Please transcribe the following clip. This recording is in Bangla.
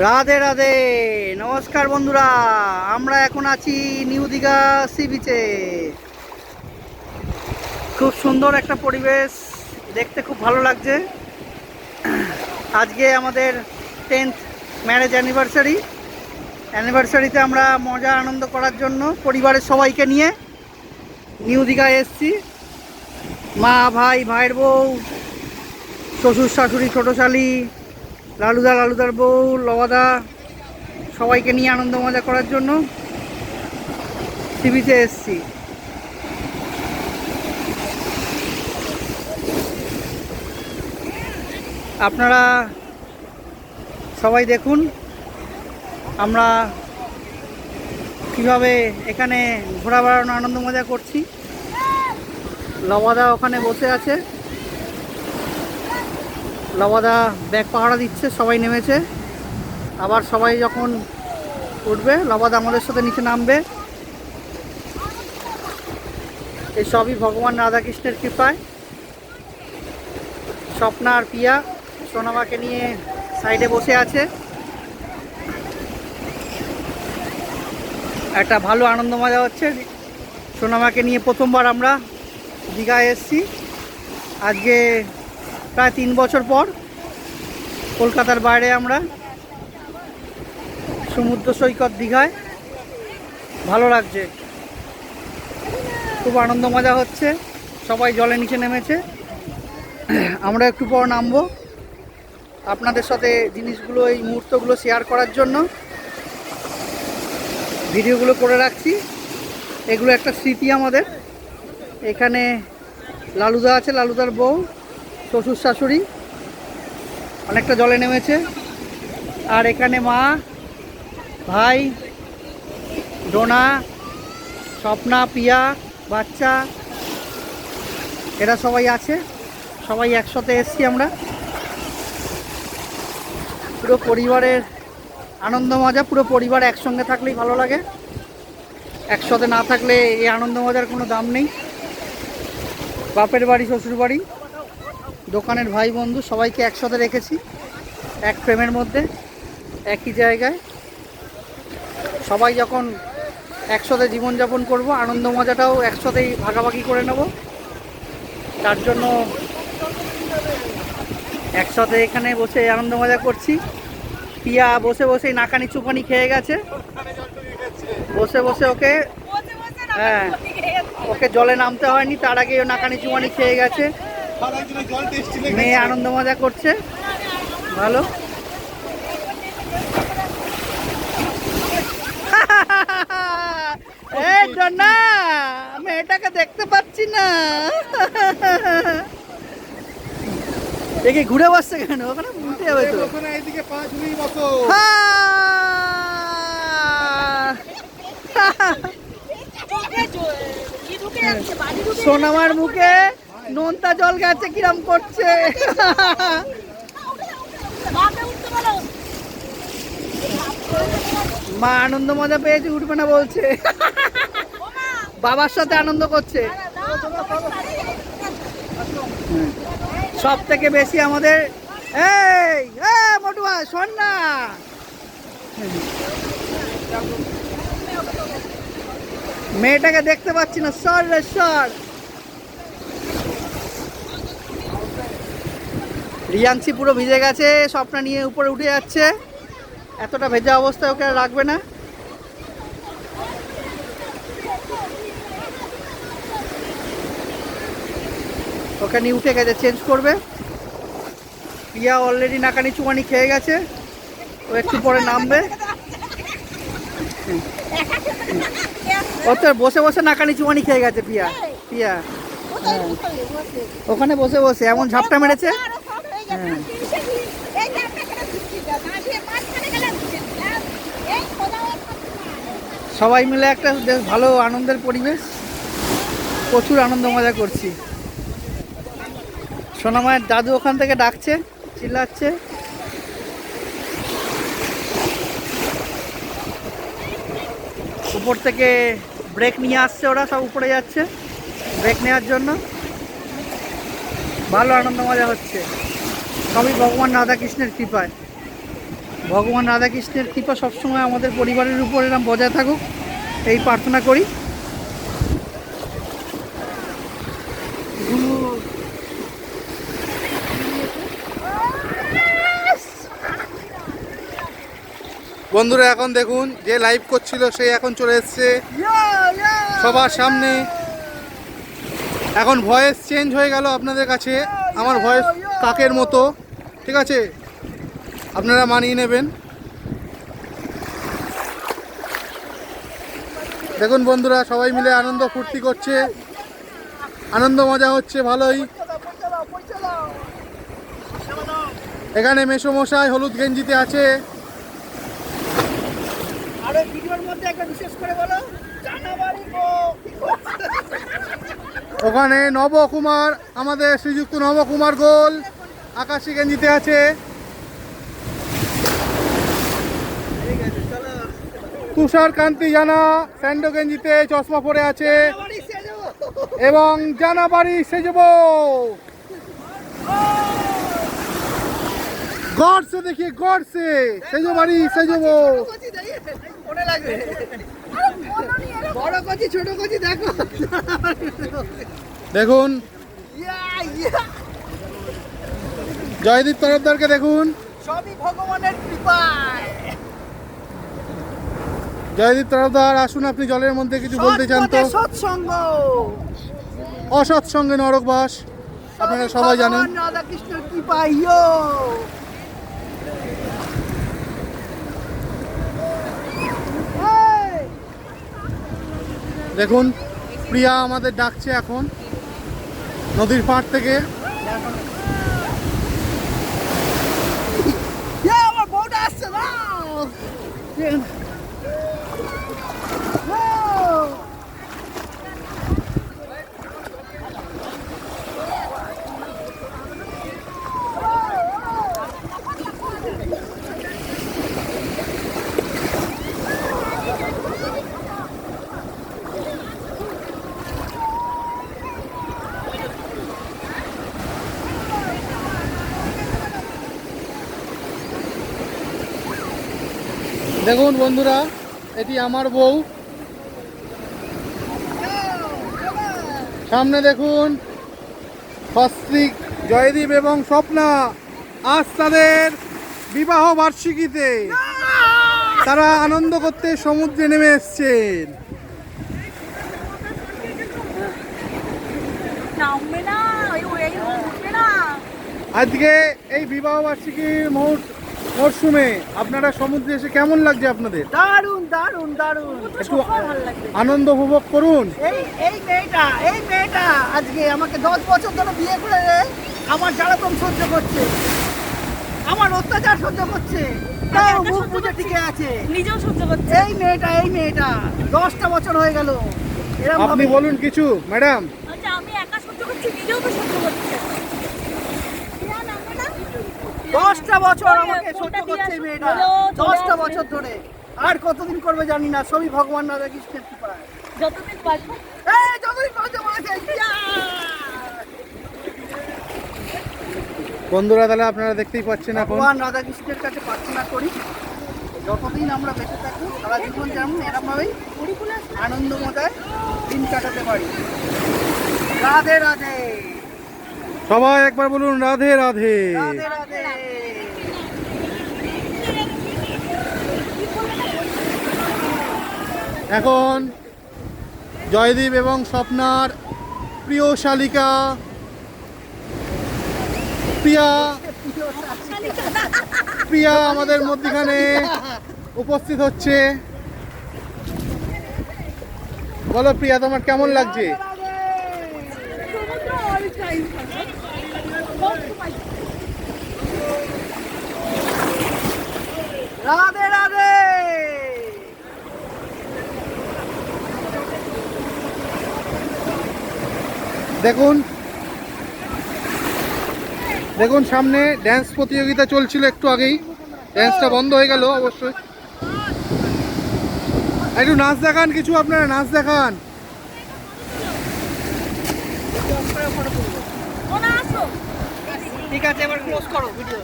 রাধে রাধে, নমস্কার বন্ধুরা। আমরা এখন আছি নিউ দীঘা সি বিচে। খুব সুন্দর একটা পরিবেশ, দেখতে খুব ভালো লাগছে। আজকে আমাদের 10th ম্যারেজ অ্যানিভার্সারিতে আমরা মজা আনন্দ করার জন্য পরিবারের সবাইকে নিয়ে নিউ দীঘায় এসছি। মা, ভাই, ভাইয়ের বউ, শ্বশুর শাশুড়ি, ছোটো শালি, লালুদার বউ, লবাদা, সবাইকে নিয়ে আনন্দ মজা করার জন্য সি বিচে এসছি। আপনারা সবাই দেখুন আমরা কিভাবে এখানে ঘোরা বেড়ানো আনন্দ মজা করছি। লবাদা ওখানে বসে আছে, লবাদা ব্যাগ পাহারা দিচ্ছে, সবাই নেমেছে। আবার সবাই যখন উঠবে লবাদা আমাদের সাথে নিচে নামবে। এই সবই ভগবান রাধাকৃষ্ণের কৃপায়। স্বপ্না আর পিয়া সোনামাকে নিয়ে সাইডে বসে আছে। একটা ভালো আনন্দ মজা হচ্ছে। সোনামাকে নিয়ে প্রথমবার আমরা দীঘায় এসেছি। আজকে প্রায় 3 বছর পর কলকাতার বাইরে আমরা সমুদ্র সৈকত দীঘায়। ভালো লাগছে, খুব আনন্দ মজা হচ্ছে। সবাই জলে নিচে নেমেছে, আমরা একটু পর নামবো। আপনাদের সাথে জিনিসগুলো, এই মুহূর্তগুলো শেয়ার করার জন্য ভিডিওগুলো করে রাখছি। এগুলো একটা স্মৃতি আমাদের। এখানে লালুদা আছে, লালুদার বউ, শ্বশুর শাশুড়ি অনেকটা জলে নেমেছে। আর এখানে মা, ভাই, ডোনা, স্বপ্না, পিয়া, বাচ্চা, এরা সবাই আছে। সবাই একসাথে এসছি আমরা। পুরো পরিবারের আনন্দ মজা, পুরো পরিবার একসঙ্গে থাকলেই ভালো লাগে। একসাথে না থাকলে এই আনন্দ মজার কোনো দাম নেই। বাপের বাড়ি, শ্বশুর বাড়ি, দোকানের ভাই বন্ধু সবাইকে একসাথে রেখেছি, এক ফ্রেমের মধ্যে, একই জায়গায়। সবাই যখন একসাথে জীবনযাপন করব, আনন্দ মজাটাও একসাথেই ভাগাভাগি করে নেব। তার জন্য একসাথে এখানে বসে আনন্দ মজা করছি। পিয়া বসে বসেই নাকানি চুপানি খেয়ে গেছে। বসে বসে ওকে, হ্যাঁ, ওকে জলে নামতে হয়নি, তার আগে ও নাকানি চুপানি খেয়ে গেছে। মেয়ে আনন্দ মজা করছে, ভালো। না, মেয়েটাকে দেখতে পাচ্ছি না। দেখে ঘুরে বসছে কেন? ওখানে উল্টে যাবে তো। সোনামার মুখে নোনতা জল গেছে, কিরম করছে। মা আনন্দ মজা পেয়েছে, উঠবে না বলছে। বাবার সাথে আনন্দ করছে। সব থেকে বেশি আমাদের এই মোটুয়া শোন না, মেয়েটাকে দেখতে পাচ্ছি না, সর রে সর। রিয়াংশি পুরো ভিজে গেছে, স্বপ্না নিয়ে উপরে উঠে যাচ্ছে। এতটা ভেজা অবস্থায় ওকে রাখবে না। ওখানে উঠে গেছে, চেঞ্জ করবে। পিয়া অলরেডি নাকানি চুমানি খেয়ে গেছে, ও একটু পরে নামবে। ও তো বসে বসে নাকানি চুমানি খেয়ে গেছে পিয়া। পিয়া ওখানে বসে বসে এমন ঝাপটা মেরেছে। হ্যাঁ, সবাই মিলে একটা বেশ ভালো আনন্দের পরিবেশ, প্রচুর আনন্দ মজা করছি। সোনামায়ের দাদু ওখান থেকে ডাকছে, চিল্লাচ্ছে। উপর থেকে ব্রেক নিয়ে আসছে, ওরা সব উপরে যাচ্ছে ব্রেক নেওয়ার জন্য। ভালো আনন্দ মজা হচ্ছে, সবই ভগবান রাধাকৃষ্ণের কৃপায়। ভগবান রাধাকৃষ্ণের কৃপা সবসময় আমাদের পরিবারের উপর এরকম বজায় থাকুক, এই প্রার্থনা করি। বন্ধুরা এখন দেখুন, যে লাইভ করছিল সে এখন চলে এসছে সবার সামনে। এখন ভয়েস চেঞ্জ হয়ে গেল আপনাদের কাছে, আমার ভয়েস কাকের মতো, ঠিক আছে, আপনারা মানিয়ে নেবেন। দেখুন বন্ধুরা, সবাই মিলে আনন্দ ফুর্তি করছে, আনন্দ মজা হচ্ছে ভালোই। এখানে মেসোমশাই হলুদ গেঞ্জিতে আছে। ওখানে নবকুমার, আমাদের শ্রীযুক্ত নবকুমার গোল আকাশী গেঞ্জিতে আছে। তুষার কান্তি জানা স্যান্ডো গেঞ্জিতে চশমা পরে আছে এবং জানা বাড়ি সেজব। গড়ছে দেখিয়ে গড়ছে, সেজো বাড়ি সেজব। দেখুন জয়দীপ তরফদারকে দেখুন, সবই ভগবানের কৃপায়। জয়দীপ তরফদার আসুন, আপনি জলের মধ্যে কিছু বলতে চান তো? সৎসঙ্গ, অসৎসঙ্গে নরকবাস, আপনারা সবাই জানেন। রাধাকৃষ্ণের কৃপায়। দেখুন প্রিয়া আমাদের ডাকছে এখন নদীর পাড় থেকে। আমার বউটা আসছে না। দেখুন বন্ধুরা, এটি আমার বউ। সামনে দেখুন সস্ত্রীক জয়দীপ এবং স্বপ্না, আজ তাদের বিবাহ বার্ষিকীতে তারা আনন্দ করতে সমুদ্রে নেমে এসছেন। আজকে এই বিবাহ বার্ষিকীর মরশুমে আপনারা সমুদ্রে এসে কেমন লাগছে আপনাদের? দারুণ দারুণ দারুণ, একটু আনন্দ উপভোগ করুন। এই মেয়েটা আজকে আমাকে 10 বছর ধরে বিয়ে করে আমার জ্বালাতন সহ্য করছে, আমার অত্যাচার সহ্য করছে, তাও মুখ বুঝে টিকে আছে, নিজেও সহ্য করছে। এই মেয়েটা 10টা বছর হয়ে গেল। আপনি বলুন কিছু ম্যাডাম। আমি একা সহ্য করছি, নিজেও তো সহ্য করছে। 10টা বছর আমাকে সহ্য করছে এই মেয়েটা, 10টা বছর ধরে। আর কতদিন করবে জানি না, সবই ভগবান রাধাকৃষ্ণের কৃপায়। যতদিন বাঁচবো। যতদিন বাঁচবো বলেছে। বন্ধুরা তাহলে আপনারা দেখতেই পাচ্ছেন, এখন ভগবান রাধাকৃষ্ণের কাছে প্রার্থনা করি যতদিন আমরা বেঁচে থাকি সারা জীবন যেমন এরকমভাবেই আনন্দময় দিন কাটাতে পারি। রাধে রাধে। সবাই একবার বলুন রাধে রাধে। রাধে রাধে। এখন জয়দীপ এবং স্বপ্নার প্রিয় শালিকা প্রিয়া আমাদের মধ্যখানে উপস্থিত হচ্ছে। বলো প্রিয়া, তোমার কেমন লাগছে? রাধে রাধে। দেখুন দেখুন সামনে ড্যান্স প্রতিযোগিতা চলছিল একটু আগেই, ড্যান্সটা বন্ধ হয়ে গেল অবশ্যই। একটু নাচ দেখান, কিছু আপনারা নাচ দেখান। ঠিক আছে, এবার ক্লোজ করো ভিডিও।